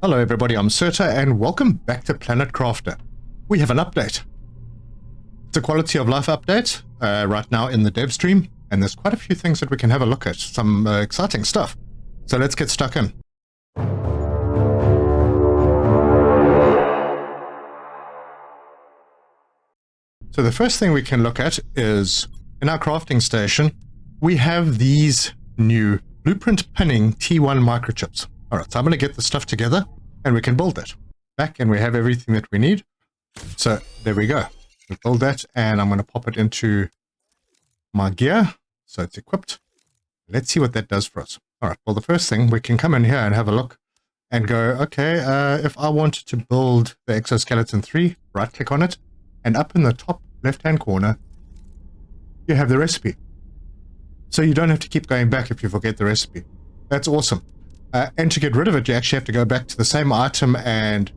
Hello everybody, I'm Serta and welcome back to Planet Crafter. We have an update. It's a quality of life update right now in the dev stream, and there's quite a few things that we can have a look at, some exciting stuff. So let's get stuck in. So the first thing we can look at is, in our crafting station, we have these new blueprint pinning T1 microchips. Alright, so I'm going to get the stuff together and we can build it. Back and we have everything that we need. So there we go. We build that and I'm going to pop it into my gear. So it's equipped. Let's see what that does for us. Alright, well the first thing, we can come in here and have a look and go, okay, if I wanted to build the exoskeleton 3, right click on it, and up in the top left hand corner, you have the recipe. So you don't have to keep going back if you forget the recipe. That's awesome. And to get rid of it, you actually have to go back to the same item and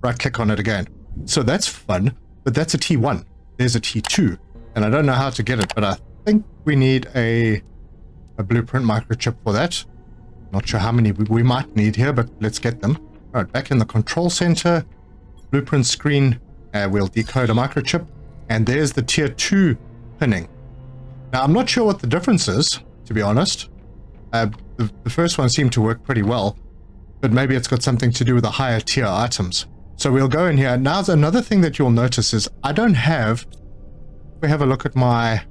right-click on it again. So that's fun, but that's a T1. There's a T2, and I don't know how to get it, but I think we need a blueprint microchip for that. Not sure how many we might need here, but let's get them. All right, back in the control center, blueprint screen, we'll decode a microchip, and there's the tier 2 pinning. Now, I'm not sure what the difference is, to be honest. The first one seemed to work pretty well, but maybe it's got something to do with the higher tier items. So we'll go in here. Now, another thing that you'll notice is I don't have, if we have a look at my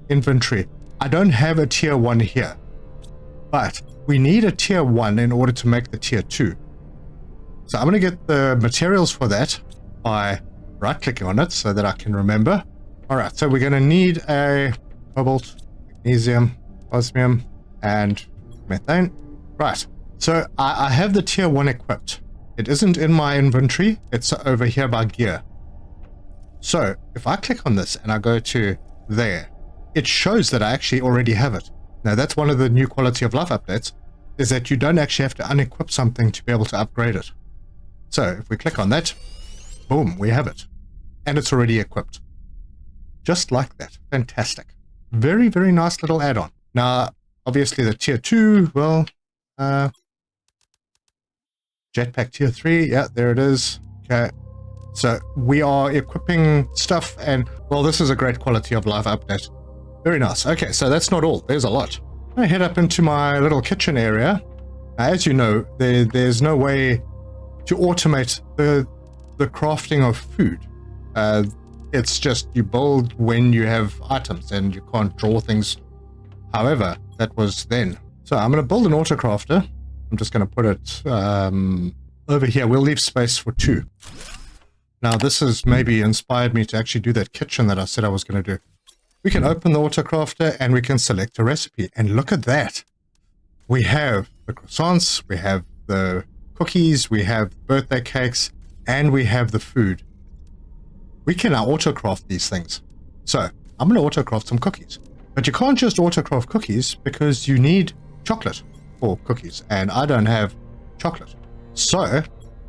inventory, I don't have a tier 1 here, but we need a tier 1 in order to make the tier 2. So I'm going to get the materials for that by right-clicking on it so that I can remember. All right, so we're going to need a cobalt, magnesium, osmium, and methane. Right, so I have the tier 1 equipped. It isn't in my inventory, it's over here by gear. So if I click on this and I go to there, it shows that I actually already have it. Now that's one of the new quality of life updates, is that you don't actually have to unequip something to be able to upgrade it. So if we click on that, boom, we have it. And it's already equipped. Just like that. Fantastic. Very, very nice little add-on. Now, obviously the tier 2, well, jetpack tier 3, yeah, there it is. Okay, so we are equipping stuff, and well, this is a great quality of life update. Very nice. Okay, so that's not all, there's a lot. I head up into my little kitchen area. Now, as you know, there's no way to automate the crafting of food. It's just you build when you have items and you can't draw things. However, that was then. So I'm going to build an autocrafter. I'm just going to put it over here. We'll leave space for 2. Now this has maybe inspired me to actually do that kitchen that I said I was going to do. We can open the autocrafter and we can select a recipe. And look at that. We have the croissants, we have the cookies, we have birthday cakes, and we have the food. We can now autocraft these things. So I'm going to autocraft some cookies. But you can't just autocraft cookies because you need chocolate for cookies, and I don't have chocolate. So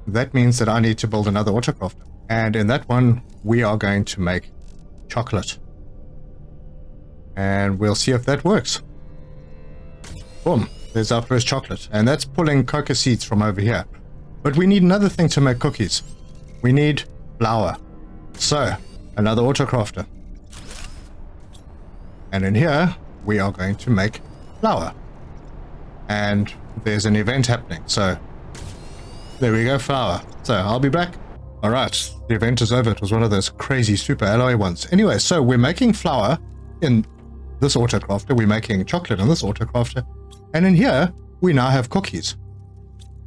that means that I need to build another autocrafter. And in that one, we are going to make chocolate. And we'll see if that works. Boom, there's our first chocolate. And that's pulling cocoa seeds from over here. But we need another thing to make cookies. We need flour. So, another autocrafter. And in here, we are going to make flour. And there's an event happening. So, there we go, flour. So, I'll be back. Alright, the event is over. It was one of those crazy super alloy ones. Anyway, so we're making flour in this autocrafter. We're making chocolate in this autocrafter. And in here, we now have cookies.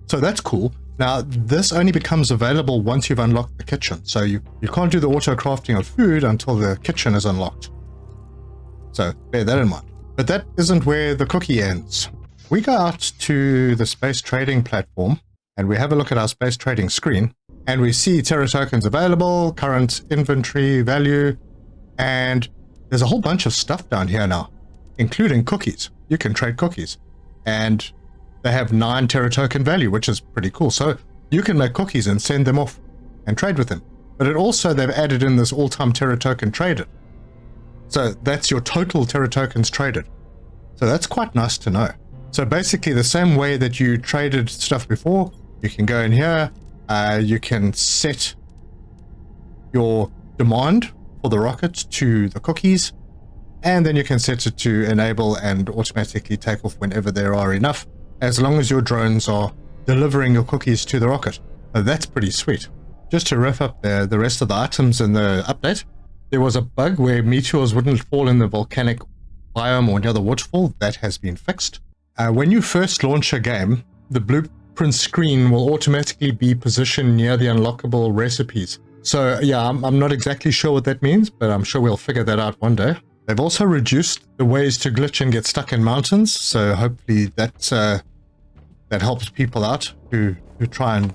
So that's cool. Now, this only becomes available once you've unlocked the kitchen. So you can't do the auto-crafting of food until the kitchen is unlocked. So bear that in mind. But that isn't where the cookie ends. We go out to the space trading platform and we have a look at our space trading screen and we see Terra tokens available, current inventory value, and there's a whole bunch of stuff down here now, including cookies. You can trade cookies. And they have 9 Terra token value, which is pretty cool. So you can make cookies and send them off and trade with them. But it also, they've added in this all-time Terra token traded. So that's your total Terra tokens traded. So that's quite nice to know. So basically the same way that you traded stuff before, You can go in here, you can set your demand for the rocket to the cookies, and then you can set it to enable and automatically take off whenever there are enough, as long as your drones are delivering your cookies to the rocket. That's pretty sweet. Just to wrap up the rest of the items in the update, there was a bug where meteors wouldn't fall in the volcanic biome or near the waterfall. That has been fixed. When you first launch a game, the blueprint screen will automatically be positioned near the unlockable recipes. So yeah, I'm not exactly sure what that means, but I'm sure we'll figure that out one day. They've also reduced the ways to glitch and get stuck in mountains, so hopefully that helps people out who try and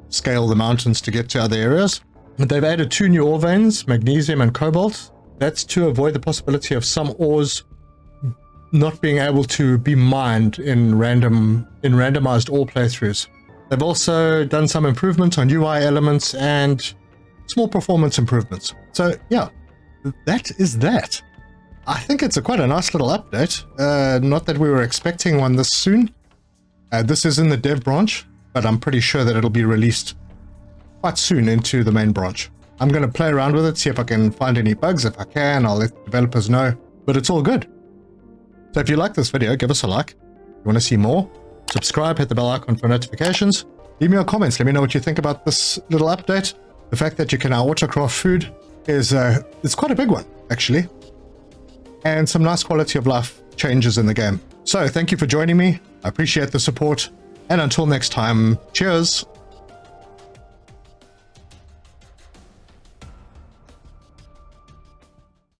scale the mountains to get to other areas. But they've added 2 new ore veins, magnesium and cobalt. That's to avoid the possibility of some ores not being able to be mined in randomized ore playthroughs. They've also done some improvements on UI elements and small performance improvements. So yeah, that is that. I think it's quite a nice little update. Not that we were expecting one this soon. This is in the dev branch, but I'm pretty sure that it'll be released quite soon into the main branch. I'm going to play around with it, see if I can find any bugs. If I can, I'll let developers know, but it's all good. So if you like this video, give us a like. If you want to see more, subscribe, hit the bell icon for notifications. Leave me your comments. Let me know what you think about this little update. The fact that you can now autocraft food is it's quite a big one, actually. And some nice quality of life changes in the game. So thank you for joining me. I appreciate the support. And until next time, cheers.